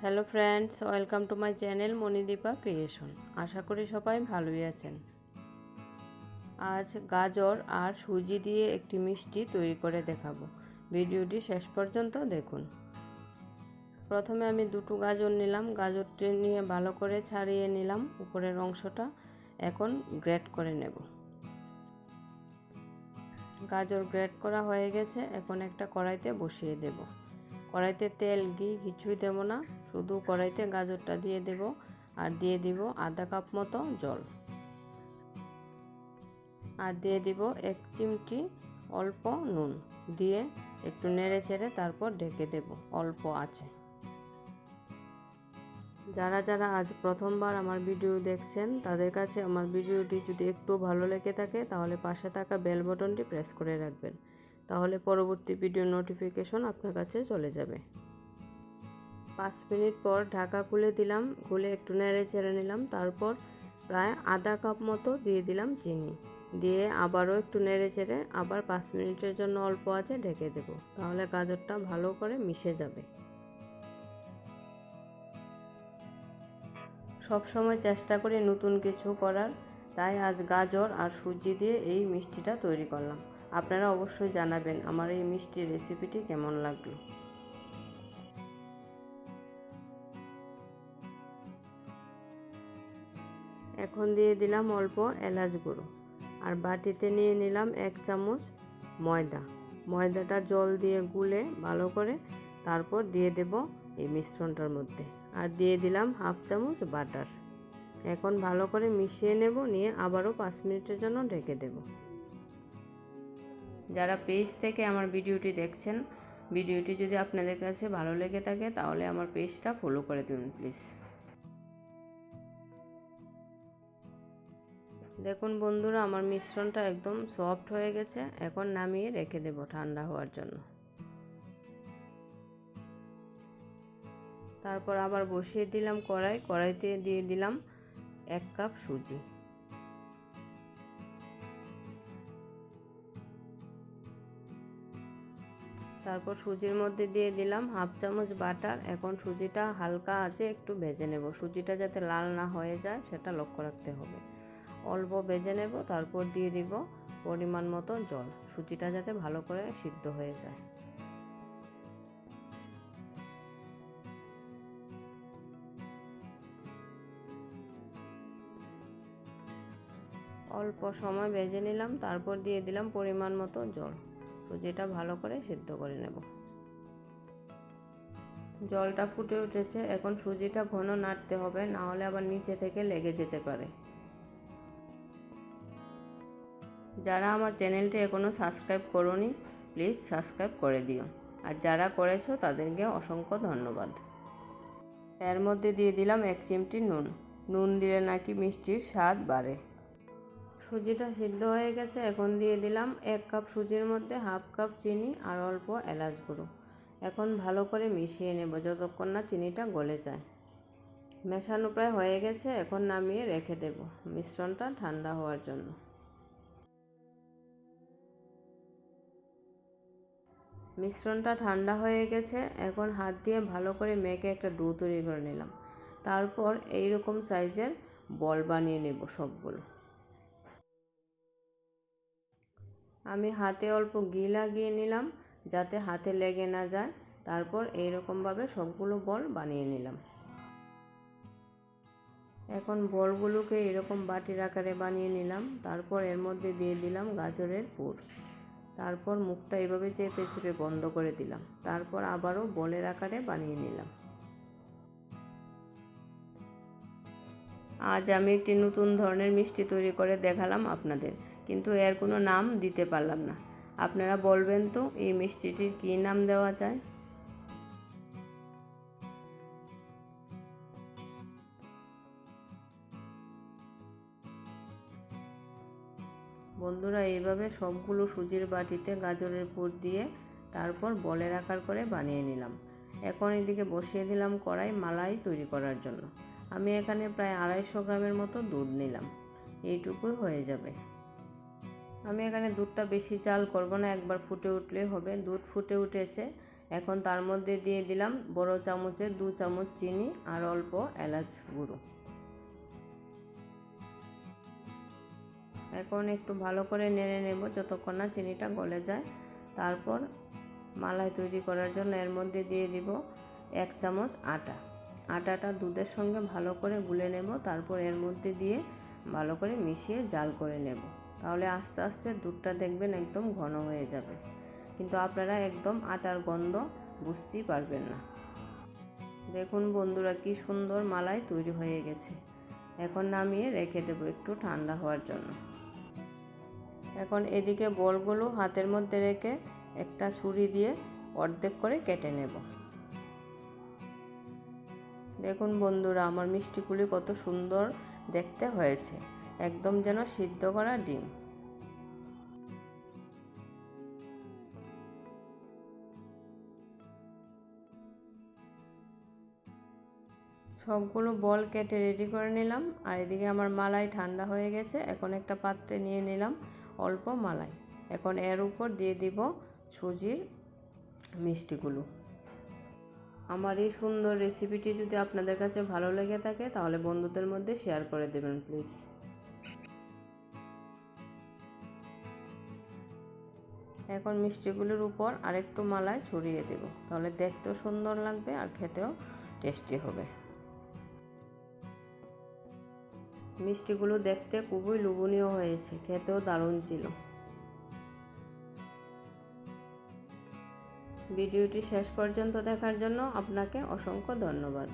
Hello friends, welcome to my channel Monidipa creation. আশা করি সবাই ভালোই আছেন। আজ গাজর আর সুজি দিয়ে একটি মিষ্টি তৈরি করে দেখাবো। ভিডিওটি শেষ পর্যন্ত দেখুন। প্রথমে আমি দুটো গাজর নিলাম। গাজরটি নিয়ে ভালো করে ছাড়িয়ে নিলাম উপরের অংশটা। এখন গ্রেট করে নেব। গাজর গ্রেট করা হয়ে গেছে। এখন একটা কড়াইতে বসিয়ে দেব। কড়াইতে তেল ঘি কিছুই দেব না, শুধু কড়াইতে গাজরটা দিয়ে দেব আর দিয়ে দিব আধা কাপ মতো জল আর দিয়ে দিব 1 চিমটি অল্প নুন দিয়ে একটু নেড়ে চেড়ে তারপর ঢেকে দেব অল্প আঁচে। যারা যারা আজ প্রথমবার আমার ভিডিও দেখছেন তাদের কাছে আমার ভিডিওটি যদি একটু ভালো লেগে থাকে তাহলে পাশে থাকা বেল বাটনটি প্রেস করে রাখবেন, তাহলে পরবর্তী ভিডিও নোটিফিকেশন আপনার কাছে চলে যাবে। 5 মিনিট পর ঢাকা খুলে দিলাম, খুলে একটু নেড়ে চেড়ে নিলাম। তারপর প্রায় আধা কাপ মতো দিয়ে দিলাম চিনি, দিয়ে আবারও একটু নেড়ে চেড়ে আবার 5 মিনিটের জন্য অল্প আঁচে ঢেকে দেব, তাহলে গাজরটা ভালো করে মিশে যাবে। সব সময় চেষ্টা করি নতুন কিছু করার, তাই আজ গাজর আর সুজি দিয়ে এই মিষ্টিটা তৈরি করলাম। আপনারা অবশ্যই জানাবেন আমার এই মিষ্টির রেসিপিটি কেমন লাগলো। এখন দিয়ে দিলাম অল্প এলাচ গুঁড়ো আর বাটিতে নিয়ে নিলাম 1 চামচ ময়দা। ময়দাটা জল দিয়ে গুলে ভালো করে তারপর দিয়ে দেব এই মিশ্রণটার মধ্যে আর দিয়ে দিলাম 1/2 চামচ বাটার। এখন ভালো করে মিশিয়ে নেব, নিয়ে আবারও 5 মিনিটের জন্য ঢেকে দেব। যারা পেজ থেকে আমার ভিডিওটি দেখছেন, ভিডিওটি যদি আপনাদের কাছে ভালো লেগে থাকে তাহলে আমার পেজটা ফলো করে দিন প্লিজ। দেখুন বন্ধুরা, আমার মিশ্রণটা একদম সফট হয়ে গেছে। এখন নামিয়ে রেখে দেব ঠান্ডা হওয়ার জন্য। তারপর আবার বসিয়ে দিলাম কড়াইতে দিয়ে দিলাম 1 কাপ সুজি। তারপর সুজির মধ্যে দিয়ে দিলাম 1/2 চামচ বাটার। এখন সুজিটা হালকা আঁচে একটু ভেজে নেব, সুজিটা যাতে লাল না হয়ে যায় সেটা লক্ষ্য রাখতে হবে। অল্প ভেজে নেব, তারপর দিয়ে দিব পরিমাণ মতো জল, সুজিটা যাতে ভালো করে সিদ্ধ হয়ে যায়। অল্প সময় ভেজে নিলাম, তারপর দিয়ে দিলাম পরিমাণ মতো জল, সুজিটা ভালো করে সিদ্ধ করে নেব। জলটা ফুটে উঠেছে। এখন সুজিটা ঘন নাড়তে হবে, না হলে আবার নিচে থেকে লেগে যেতে পারে। যারা আমার চ্যানেলটি এখনও সাবস্ক্রাইব করোনি প্লিজ সাবস্ক্রাইব করে দিও, আর যারা করেছো তাদেরকে অসংখ্য ধন্যবাদ। এর মধ্যে দিয়ে দিলাম 1 চিমটি নুন। নুন দিলে নাকি মিষ্টির স্বাদ বাড়ে। সুজিটা সিদ্ধ হয়ে গেছে। এখন দিয়ে দিলাম 1 কাপ সুজির মধ্যে 1/2 কাপ চিনি আর অল্প এলাচ গুঁড়ো। এখন ভালো করে মিশিয়ে নেব যতক্ষণ না চিনিটা গলে যায়। মেশানো প্রায় হয়ে গেছে। এখন নামিয়ে রেখে দেব মিশ্রণটা ঠান্ডা হওয়ার জন্য। মিশ্রণটা ঠান্ডা হয়ে গেছে। এখন হাত দিয়ে ভালো করে মেখে একটা ডো তৈরি করে নিলাম। তারপর এই রকম সাইজের বল বানিয়ে নেব সবগুলো। আমি হাতে অল্প ঘি লাগিয়ে নিলাম যাতে হাতে লেগে না যায়। তারপর এইরকমভাবে সবগুলো বল বানিয়ে নিলাম। এখন বলগুলোকে এরকম বাটির আকারে বানিয়ে নিলাম। তারপর এর মধ্যে দিয়ে দিলাম গাজরের পুর। তারপর মুখটা এভাবে চেপে চেপে বন্ধ করে দিলাম। তারপর আবারও বলের আকারে বানিয়ে নিলাম। আজ আমি একটি নতুন ধরনের মিষ্টি তৈরি করে দেখালাম আপনাদের, কিন্তু এর কোনো নাম দিতে পারলাম না। আপনারা বলবেন তো এই মিষ্টিটির কী নাম দেওয়া যায়। বন্ধুরা, এইভাবে সবগুলো সুজির বাটিতে গাজরের পুর দিয়ে তারপর বলের আকার করে বানিয়ে নিলাম। এখন এদিকে বসিয়ে দিলাম কড়াই মালাই তৈরি করার জন্য। আমি এখানে প্রায় 250 গ্রামের মতো দুধ নিলাম, এইটুকুই হয়ে যাবে। আমি এখানে দুধটা বেশি জাল করব না, একবার ফুটে উঠলেই হবে। দুধ ফুটে উঠেছে। এখন তার মধ্যে দিয়ে দিলাম বড় চামচের 2 চামচ চিনি আর অল্প এলাচ গুঁড়ো। এখন একটু ভালো করে নেড়ে নেব যতক্ষণ না চিনিটা গলে যায়। তারপর মালাই তৈরি করার জন্য এর মধ্যে দিয়ে দিব 1 চামচ আটা। আটাটা দুধের সঙ্গে ভালো করে গুলে নেব, তারপর এর মধ্যে দিয়ে ভালো করে মিশিয়ে জাল করে নেব। তাহলে আস্তে আস্তে দুধটা দেখবেন একদম ঘন হয়ে যাবে, কিন্তু আপনারা একদম আটার গন্ধ বুঝতেই পারবেন না। দেখুন বন্ধুরা, কি সুন্দর মালাই তৈরি হয়ে গেছে। এখন নামিয়ে রেখে দেব একটু ঠান্ডা হওয়ার জন্য। এখন এদিকে বলগুলো হাতের মধ্যে রেখে একটা ছুরি দিয়ে অর্ধেক করে কেটে নেব। দেখুন বন্ধুরা, আমার মিষ্টিগুলি কত সুন্দর দেখতে হয়েছে, একদম যেন সিদ্ধ করা ডিম। সবগুলো বল কেটে রেডি করে নিলাম। আর এদিকে আমার মালাই ঠান্ডা হয়ে গেছে। এখন একটা পাত্রে নিয়ে নিলাম অল্প মালাই। এখন এর উপর দিয়ে দিব সুজির মিষ্টিগুলো। আমার এই সুন্দর রেসিপিটি যদি আপনাদের কাছে ভালো লেগে থাকে তাহলে বন্ধুদের মধ্যে শেয়ার করে দেবেন প্লিজ। এখন মিষ্টিগুলোর উপর আরেকটু মালাই ছড়িয়ে দেব, তাহলে দেখতেও সুন্দর লাগবে আর খেতেও টেস্টি হবে। মিষ্টিগুলো দেখতে খুবই লোভনীয় হয়েছে, খেতেও দারুণ ছিল। ভিডিওটি শেষ পর্যন্ত দেখার জন্য আপনাকে অসংখ্য ধন্যবাদ।